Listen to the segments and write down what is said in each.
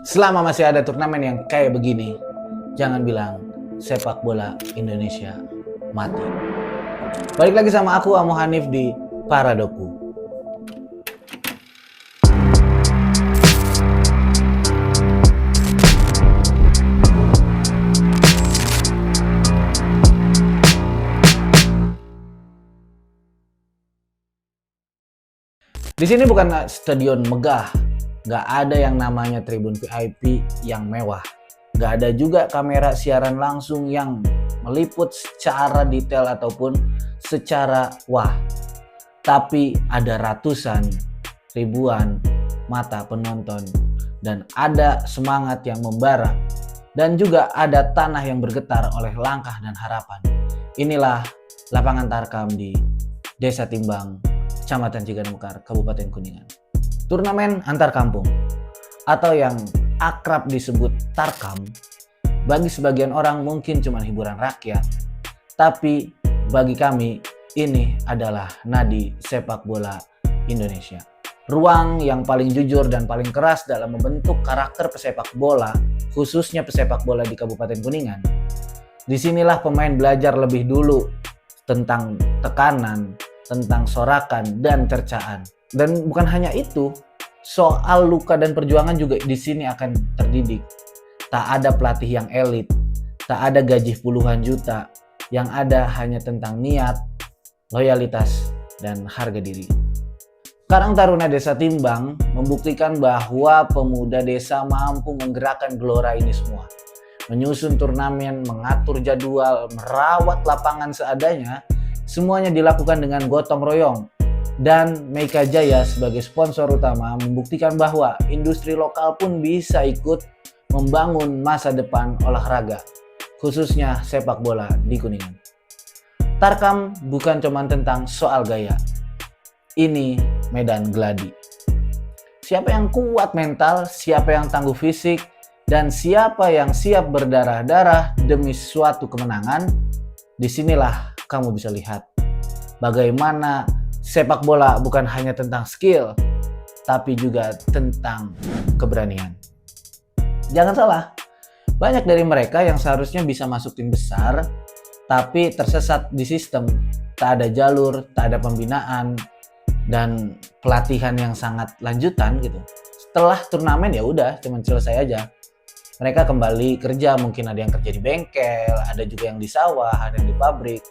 Selama masih ada turnamen yang kayak begini, jangan bilang sepak bola Indonesia mati. Balik lagi sama aku, Amo Hanif di Paradoku. Di sini bukan stadion megah, nggak ada yang namanya tribun VIP yang mewah. Nggak ada juga kamera siaran langsung yang meliput secara detail ataupun secara wah. Tapi ada ratusan, ribuan mata penonton dan ada semangat yang membara dan juga ada tanah yang bergetar oleh langkah dan harapan. Inilah lapangan Tarkam di Desa Timbang, Kecamatan Ciganimekar, Kabupaten Kuningan. Turnamen antar kampung atau yang akrab disebut Tarkam, bagi sebagian orang mungkin cuma hiburan rakyat, tapi bagi kami ini adalah nadi sepak bola Indonesia. Ruang yang paling jujur dan paling keras dalam membentuk karakter pesepak bola, khususnya pesepak bola di Kabupaten Kuningan. Disinilah pemain belajar lebih dulu tentang tekanan, tentang sorakan dan cercaan. Dan bukan hanya itu, soal luka dan perjuangan juga di sini akan terdidik. Tak ada pelatih yang elit, tak ada gaji puluhan juta, yang ada hanya tentang niat, loyalitas, dan harga diri. Karang Taruna Desa Timbang membuktikan bahwa pemuda desa mampu menggerakkan gelora ini semua. Menyusun turnamen, mengatur jadwal, merawat lapangan seadanya, semuanya dilakukan dengan gotong royong. Dan Meika Jaya sebagai sponsor utama membuktikan bahwa industri lokal pun bisa ikut membangun masa depan olahraga, khususnya sepak bola di Kuningan. Tarkam bukan cuma tentang soal gaya. Ini medan gladi. Siapa yang kuat mental, siapa yang tangguh fisik, dan siapa yang siap berdarah-darah demi suatu kemenangan, disinilah kamu bisa lihat bagaimana sepak bola bukan hanya tentang skill, tapi juga tentang keberanian. Jangan salah, banyak dari mereka yang seharusnya bisa masuk tim besar, tapi tersesat di sistem. Tak ada jalur, tak ada pembinaan, dan pelatihan yang sangat lanjutan gitu. Setelah turnamen ya udah, cuman selesai aja. Mereka kembali kerja, mungkin ada yang kerja di bengkel, ada juga yang di sawah, ada yang di pabrik.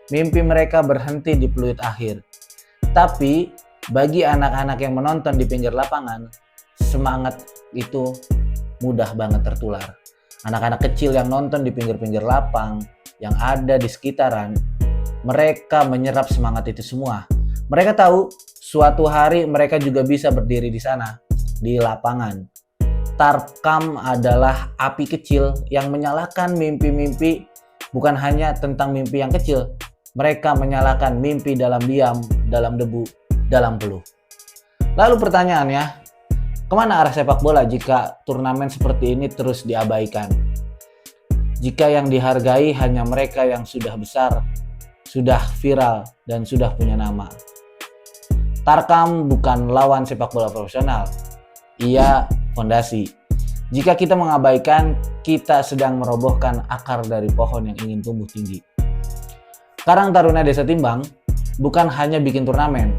Mimpi mereka berhenti di peluit akhir. Tapi bagi anak-anak yang menonton di pinggir lapangan, semangat itu mudah banget tertular. Anak-anak kecil yang nonton di pinggir-pinggir lapang, yang ada di sekitaran, mereka menyerap semangat itu semua. Mereka tahu suatu hari mereka juga bisa berdiri di sana, di lapangan. Tarkam adalah api kecil yang menyalakan mimpi-mimpi, bukan hanya tentang mimpi yang kecil. Mereka menyalakan mimpi dalam diam, dalam debu, dalam peluh. Lalu pertanyaannya, kemana arah sepak bola jika turnamen seperti ini terus diabaikan? Jika yang dihargai hanya mereka yang sudah besar, sudah viral, dan sudah punya nama. Tarkam bukan lawan sepak bola profesional. Ia fondasi. Jika kita mengabaikan, kita sedang merobohkan akar dari pohon yang ingin tumbuh tinggi. Karang Taruna Desa Timbang bukan hanya bikin turnamen.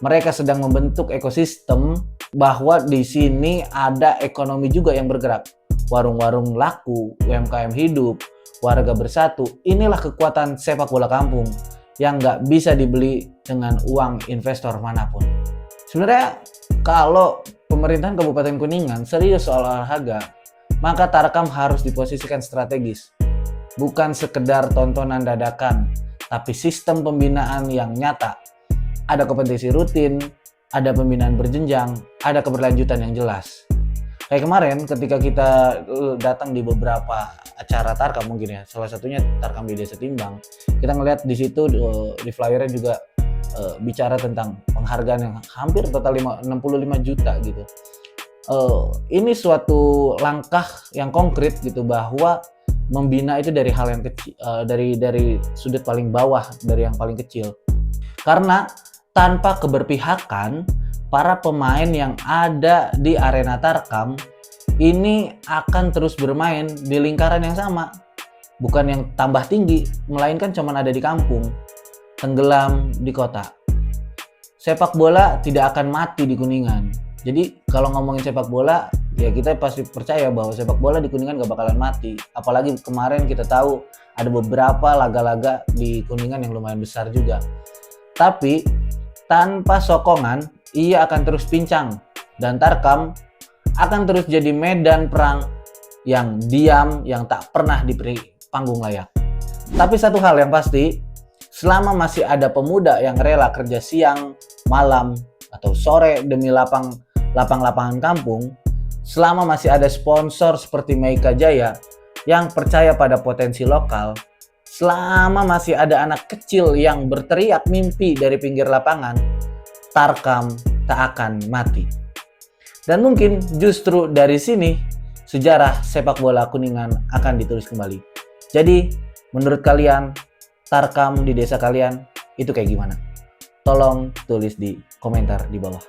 Mereka sedang membentuk ekosistem bahwa di sini ada ekonomi juga yang bergerak. Warung-warung laku, UMKM hidup, warga bersatu. Inilah kekuatan sepak bola kampung yang nggak bisa dibeli dengan uang investor manapun. Sebenarnya kalau pemerintahan Kabupaten Kuningan serius soal olahraga, maka Tarkam harus diposisikan strategis. Bukan sekedar tontonan dadakan, tapi sistem pembinaan yang nyata. Ada kompetisi rutin, ada pembinaan berjenjang, ada keberlanjutan yang jelas. Kayak kemarin ketika kita datang di beberapa acara Tarkam mungkin ya, salah satunya Tarkam di Desa Timbang, kita ngeliat di situ di flyernya juga bicara tentang penghargaan yang hampir total 65 juta gitu. Ini suatu langkah yang konkret gitu, bahwa membina itu dari hal yang kecil, dari sudut paling bawah, dari yang paling kecil. Karena tanpa keberpihakan para pemain yang ada di arena Tarkam ini akan terus bermain di lingkaran yang sama. Bukan yang tambah tinggi, melainkan cuman ada di kampung, tenggelam di kota. Sepak bola tidak akan mati di Kuningan. Jadi kalau ngomongin sepak bola, ya kita pasti percaya bahwa sepak bola di Kuningan gak bakalan mati. Apalagi kemarin kita tahu ada beberapa laga-laga di Kuningan yang lumayan besar juga. Tapi tanpa sokongan, ia akan terus pincang. Dan Tarkam akan terus jadi medan perang yang diam, yang tak pernah diberi panggung layak. Tapi satu hal yang pasti, selama masih ada pemuda yang rela kerja siang, malam, atau sore demi lapangan kampung, selama masih ada sponsor seperti Meika Jaya yang percaya pada potensi lokal, selama masih ada anak kecil yang berteriak mimpi dari pinggir lapangan, Tarkam tak akan mati. Dan mungkin justru dari sini sejarah sepak bola Kuningan akan ditulis kembali. Jadi, menurut kalian, Tarkam di desa kalian itu kayak gimana? Tolong tulis di komentar di bawah.